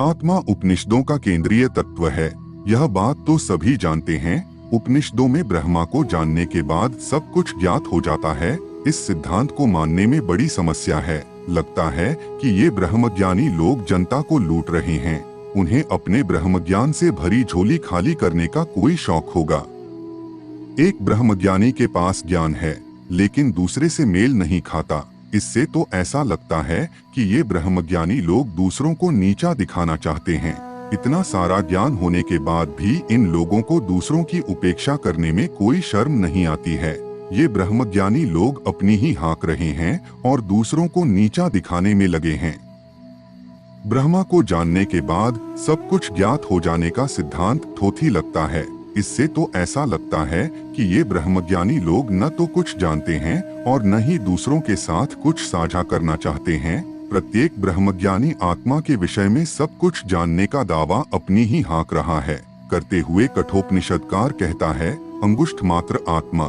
आत्मा उपनिषदों का केंद्रीय तत्व है, यह बात तो सभी जानते हैं। उपनिषदों में ब्रह्मा को जानने के बाद सब कुछ ज्ञात हो जाता है। इस सिद्धांत को मानने में बड़ी समस्या है। लगता है कि ये ब्रह्मज्ञानी लोग जनता को लूट रहे हैं। उन्हें अपने ब्रह्मज्ञान से भरी झोली खाली करने का कोई शौक होगा। एक ब्रह्मज्ञानी के पास ज्ञान है, लेकिन दूसरे से मेल नहीं खाता। इससे तो ऐसा लगता है कि ये ब्रह्मज्ञानी लोग दूसरों को नीचा दिखाना चाहते हैं। इतना सारा ज्ञान होने के बाद भी इन लोगों को दूसरों की उपेक्षा करने में कोई शर्म नहीं आती है। ये ब्रह्मज्ञानी लोग अपनी ही हाँक रहे हैं और दूसरों को नीचा दिखाने में लगे हैं। ब्रह्मा को जानने के बाद सब कुछ ज्ञात हो जाने का सिद्धांत थोथी लगता है। इससे तो ऐसा लगता है कि ये ब्रह्मज्ञानी लोग न तो कुछ जानते हैं और न ही दूसरों के साथ कुछ साझा करना चाहते हैं। प्रत्येक ब्रह्मज्ञानी आत्मा के विषय में सब कुछ जानने का दावा अपनी ही हाँक रहा है करते हुए कठोपनिषदकार कहता है, अंगुष्ठ मात्र आत्मा,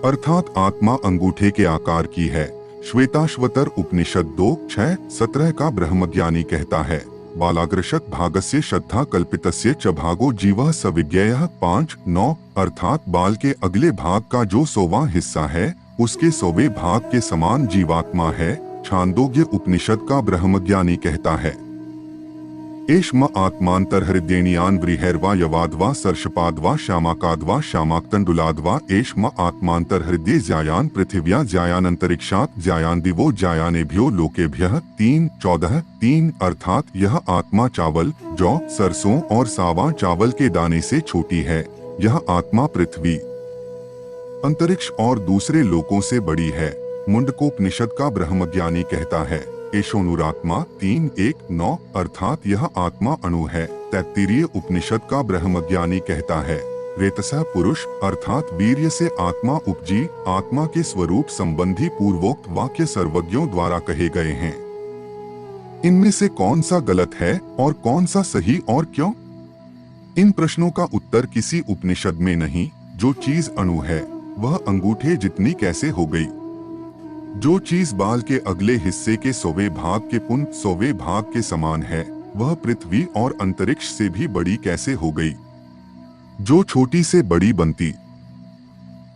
अर्थात आत्मा अंगूठे के आकार की है। श्वेताश्वतर उपनिषद 2:6-17 का ब्रह्मज्ञानी कहता है, बालाग्रशत भागस्य श्रद्धा कल्पितस्य च भागो जीवः सविज्ञेयः 5:9, अर्थात बाल के अगले भाग का जो 100वां हिस्सा है उसके 100वें भाग के समान जीवात्मा है। छांदोग्य उपनिषद का ब्रह्मज्ञानी कहता है, एष्म आत्मांतर्हृदयेनियान व्रीहैर्वा यवाद्वा सर्षपाद्वा श्यामाकाद्वा श्यामाक्तंडुलाद्वा एष्म आत्मांतर्हृदये ज्यायान पृथिव्या ज्यायानंतरिक्षात् ज्यायान दिवो ज्यायानेभ्यो लोकेभ्यः 3:14-3, अर्थात यह आत्मा चावल, जौ, सरसों और सावा चावल के दाने से छोटी है। यह आत्मा पृथ्वी, अंतरिक्ष और दूसरे लोकों से बड़ी है। मुंडकोपनिषद का ब्रह्मज्ञानी कहता है, एशोनुरात्मा 3:1-9, अर्थात यह आत्मा अणु है। तैत्तिरीय उपनिषद का ब्रह्मज्ञानी कहता है, रेतसः पुरुष, अर्थात वीर्य से आत्मा उपजी। आत्मा के स्वरूप संबंधी पूर्वोक्त वाक्य सर्वज्ञों द्वारा कहे गए हैं। इनमें से कौन सा गलत है और कौन सा सही और क्यों? इन प्रश्नों का उत्तर किसी उपनिषद में नहीं। जो चीज अणु है वह अंगूठे जितनी कैसे हो गई? जो चीज बाल के अगले हिस्से के 100वें भाग के 100वें भाग के समान है वह पृथ्वी और अंतरिक्ष से भी बड़ी कैसे हो गई? जो छोटी से बड़ी बनती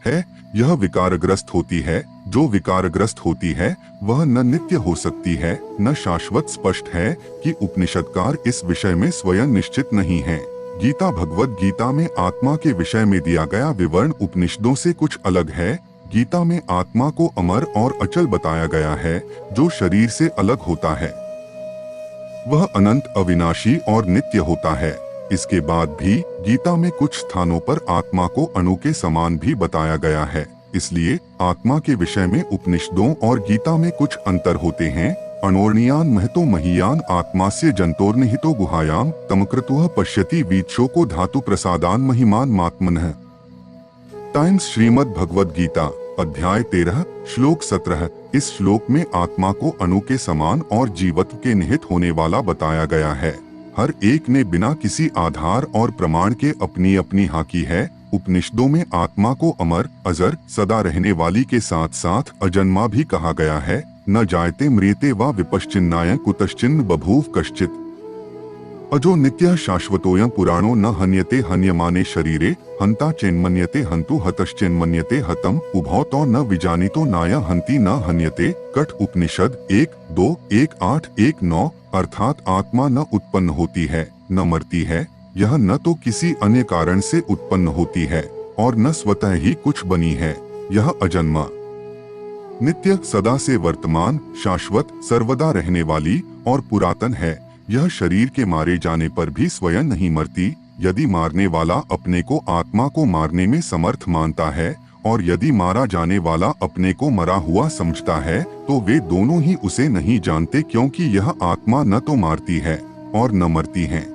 है यह विकारग्रस्त होती है। जो विकारग्रस्त होती है वह न नित्य हो सकती है न शाश्वत। स्पष्ट है कि उपनिषदकार इस विषय में स्वयं निश्चित नहीं है। गीता भगवद गीता में आत्मा के विषय में दिया गया विवरण उपनिषदों से कुछ अलग है। गीता में आत्मा को अमर और अचल बताया गया है। जो शरीर से अलग होता है वह अनंत, अविनाशी और नित्य होता है। इसके बाद भी गीता में कुछ स्थानों पर आत्मा को अणु के समान भी बताया गया है। इसलिए आत्मा के विषय में उपनिषदों और गीता में कुछ अंतर होते हैं। अणोर्णियान महतो महीयान आत्मास्य जंतोर्निहितो गुहायाम तमकृतुः पश्यति वीक्षोको धातु प्रसादान महिमान मात्मनः। टाइम्स श्रीमद् भगवद गीता अध्याय 13 श्लोक 17। इस श्लोक में आत्मा को अणु के समान और जीवत्व के निहित होने वाला बताया गया है। हर एक ने बिना किसी आधार और प्रमाण के अपनी अपनी हाकी है। उपनिषदों में आत्मा को अमर, अजर, सदा रहने वाली के साथ साथ अजन्मा भी कहा गया है। न जायते म्रियते वा विपश्चिन्नाय कुतश्चिन्न बभूव कश्चित्। अजो नित्यः शाश्वतोऽयं पुराणो न हन्यते हन्यमाने शरीरे हन्ता चेन्मन्यते हन्तु हतश्चेन्मन्यते हतम् उभौ तो न विजानीतो नाय हन्ति न हन्यते। कठ उपनिषद 1:2-1:8-1:9, अर्थात आत्मा न उत्पन्न होती है न मरती है। यह न तो किसी अन्य कारण से उत्पन्न होती है और न स्वतः ही कुछ बनी है। यह अजन्मा, नित्य, सदा से वर्तमान, शाश्वत, सर्वदा रहने वाली और पुरातन है। यह शरीर के मारे जाने पर भी स्वयं नहीं मरती। यदि मारने वाला अपने को आत्मा को मारने में समर्थ मानता है और यदि मारा जाने वाला अपने को मरा हुआ समझता है तो वे दोनों ही उसे नहीं जानते, क्योंकि यह आत्मा न तो मारती है और न मरती है।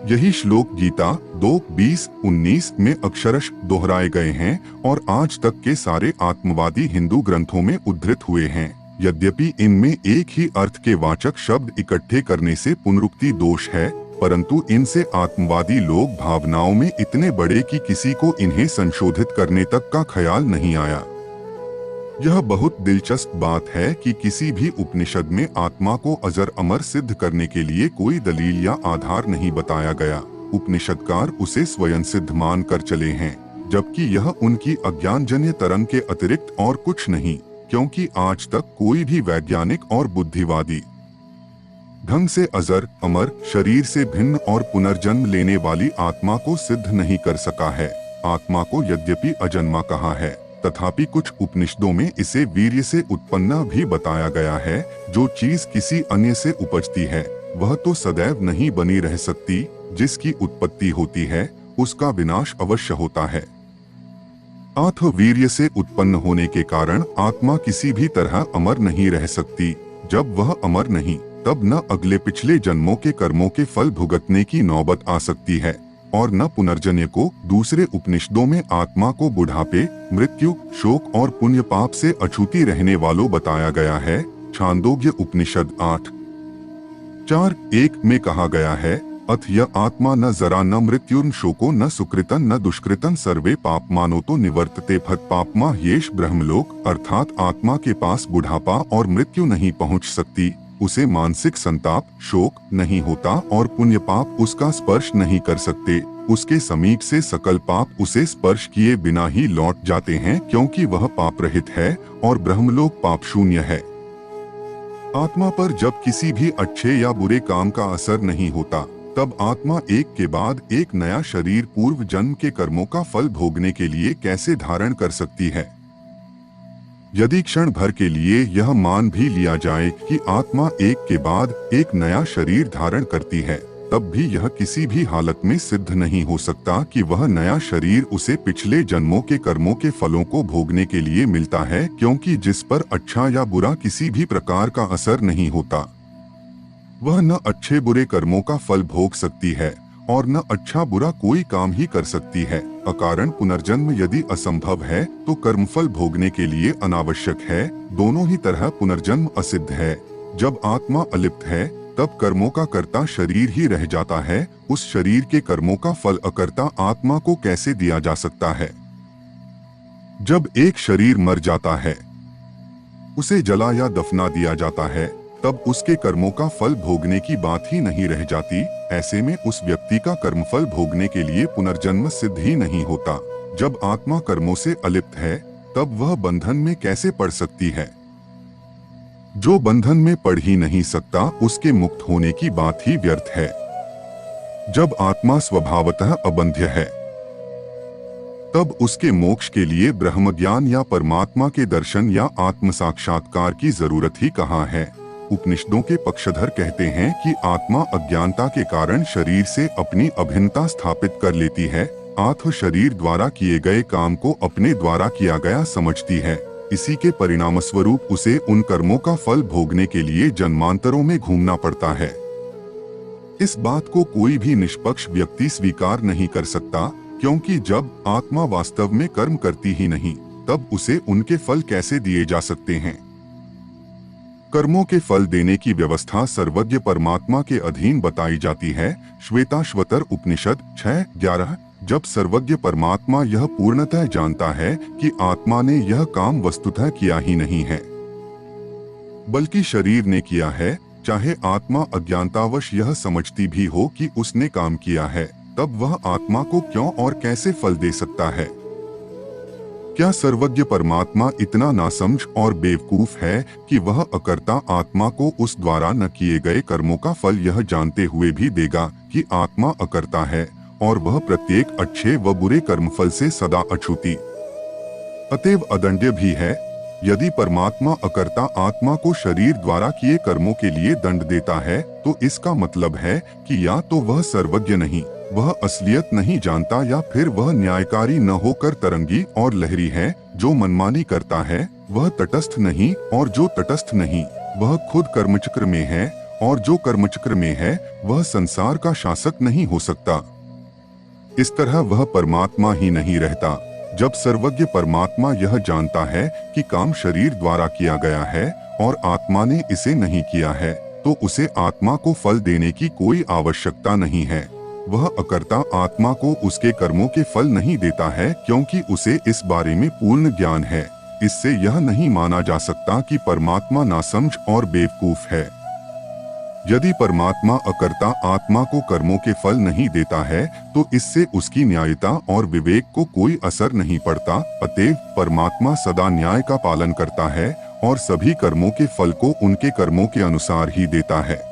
यही श्लोक गीता 2:20-19 में अक्षरश दोहराए गए हैं और आज तक के सारे आत्मवादी हिंदू ग्रंथों में उद्धृत हुए हैं। यद्यपि इनमें एक ही अर्थ के वाचक शब्द इकट्ठे करने से पुनरुक्ति दोष है, परंतु इनसे आत्मवादी लोग भावनाओं में इतने बड़े कि किसी को इन्हें संशोधित करने तक का ख्याल नहीं आया। यह बहुत दिलचस्प बात है कि किसी भी उपनिषद में आत्मा को अजर अमर सिद्ध करने के लिए कोई दलील या आधार नहीं बताया गया। उपनिषदकार उसे स्वयं सिद्ध मान कर चले हैं, जबकि यह उनकी अज्ञानजन्य तरंग के अतिरिक्त और कुछ नहीं, क्योंकि आज तक कोई भी वैज्ञानिक और बुद्धिवादी ढंग से अजर अमर शरीर से भिन्न और पुनर्जन्म लेने वाली आत्मा को सिद्ध नहीं कर सका है। आत्मा को यद्यपि अजन्मा कहा है, तथापि कुछ उपनिषदों में इसे वीर्य से उत्पन्न भी बताया गया है। जो चीज किसी अन्य से उपजती है वह तो सदैव नहीं बनी रह सकती, जिसकी उत्पत्ति होती है उसका विनाश अवश्य होता है। अथ वीर्य से उत्पन्न होने के कारण आत्मा किसी भी तरह अमर नहीं रह सकती। जब वह अमर नहीं, तब न अगले पिछले जन्मों के कर्मों के फल भुगतने की नौबत आ सकती है और न पुनर्जन्य को। दूसरे उपनिषदों में आत्मा को बुढ़ापे, मृत्यु, शोक और पुण्य पाप से अछूती रहने वालों बताया गया है। छांदोग्य उपनिषद 8:4-1 में कहा गया है, अथ य आत्मा न जरा न मृत्युर्न शोको न सुकृतन न दुष्कृतन सर्वे पापमानो तो निवर्तते फत पापमा येष ब्रह्मलोक। अर्थात आत्मा के पास बुढ़ापा और मृत्यु नहीं पहुंच सकती, उसे मानसिक संताप शोक नहीं होता और पुण्य पाप उसका स्पर्श नहीं कर सकते। उसके समीप से सकल पाप उसे स्पर्श किए बिना ही लौट जाते हैं, क्योंकि वह पाप रहित है और ब्रह्मलोक पाप शून्य है। आत्मा पर जब किसी भी अच्छे या बुरे काम का असर नहीं होता, तब आत्मा एक के बाद एक नया शरीर पूर्व जन्म के कर्मों का फल भोगने के लिए कैसे धारण कर सकती है। यदि क्षण भर के लिए यह मान भी लिया जाए कि आत्मा एक के बाद एक नया शरीर धारण करती है, तब भी यह किसी भी हालत में सिद्ध नहीं हो सकता कि वह नया शरीर उसे पिछले जन्मों के कर्मों के फलों को भोगने के लिए मिलता है, क्योंकि जिस पर अच्छा या बुरा किसी भी प्रकार का असर नहीं होता, वह न अच्छे बुरे कर्मों का फल भोग सकती है और न अच्छा बुरा कोई काम ही कर सकती है। अकारण पुनर्जन्म यदि असंभव है तो कर्मफल भोगने के लिए अनावश्यक है। दोनों ही तरह पुनर्जन्म असिद्ध है। जब आत्मा अलिप्त है, तब कर्मों का कर्ता शरीर ही रह जाता है। उस शरीर के कर्मों का फल अकर्ता आत्मा को कैसे दिया जा सकता है। जब एक शरीर मर जाता है, उसे जला या दफना दिया जाता है, तब उसके कर्मों का फल भोगने की बात ही नहीं रह जाती। ऐसे में उस व्यक्ति का कर्मफल भोगने के लिए पुनर्जन्म सिद्ध ही नहीं होता। जब आत्मा कर्मों से अलिप्त है, तब वह बंधन में कैसे पड़ सकती है। जो बंधन में पड़ ही नहीं सकता, उसके मुक्त होने की बात ही व्यर्थ है। जब आत्मा स्वभावतः अबंध्य है, तब उसके मोक्ष के लिए ब्रह्म ज्ञान या परमात्मा के दर्शन या आत्म साक्षात्कार की जरूरत ही कहाँ है। उपनिषदों के पक्षधर कहते हैं कि आत्मा अज्ञानता के कारण शरीर से अपनी अभिन्नता स्थापित कर लेती है। आत्म शरीर द्वारा किए गए काम को अपने द्वारा किया गया समझती है। इसी के परिणाम स्वरूप उसे उन कर्मों का फल भोगने के लिए जन्मांतरों में घूमना पड़ता है। इस बात को कोई भी निष्पक्ष व्यक्ति स्वीकार नहीं कर सकता, क्योंकि जब आत्मा वास्तव में कर्म करती ही नहीं, तब उसे उनके फल कैसे दिए जा सकते हैं। कर्मों के फल देने की व्यवस्था सर्वज्ञ परमात्मा के अधीन बताई जाती है। श्वेताश्वतर उपनिषद 6:11। जब सर्वज्ञ परमात्मा यह पूर्णतः जानता है कि आत्मा ने यह काम वस्तुतः किया ही नहीं है, बल्कि शरीर ने किया है, चाहे आत्मा अज्ञानतावश यह समझती भी हो कि उसने काम किया है, तब वह आत्मा को क्यों और कैसे फल दे सकता है। क्या सर्वज्ञ परमात्मा इतना नासमझ और बेवकूफ है कि वह अकर्ता आत्मा को उस द्वारा न किए गए कर्मों का फल यह जानते हुए भी देगा कि आत्मा अकर्ता है और वह प्रत्येक अच्छे व बुरे कर्मफल से सदा अछूती अतएव अदंड्य भी है। यदि परमात्मा अकर्ता आत्मा को शरीर द्वारा किए कर्मों के लिए दंड देता है, तो इसका मतलब है कि या तो वह सर्वज्ञ नहीं, वह असलियत नहीं जानता, या फिर वह न्यायकारी न होकर तरंगी और लहरी है। जो मनमानी करता है वह तटस्थ नहीं, और जो तटस्थ नहीं वह खुद कर्मचक्र में है, और जो कर्मचक्र में है वह संसार का शासक नहीं हो सकता। इस तरह वह परमात्मा ही नहीं रहता। जब सर्वज्ञ परमात्मा यह जानता है कि काम शरीर द्वारा किया गया है और आत्मा ने इसे नहीं किया है, तो उसे आत्मा को फल देने की कोई आवश्यकता नहीं है। वह अकर्ता आत्मा को उसके कर्मों के फल नहीं देता है, क्योंकि उसे इस बारे में पूर्ण ज्ञान है इससे यह नहीं माना जा सकता कि परमात्मा नासमझ और बेवकूफ है। यदि परमात्मा अकर्ता आत्मा को कर्मों के फल नहीं देता है तो इससे उसकी न्यायता और विवेक को कोई असर नहीं पड़ता। अतएव परमात्मा सदा न्याय का पालन करता है और सभी कर्मों के फल को उनके कर्मों के अनुसार ही देता है।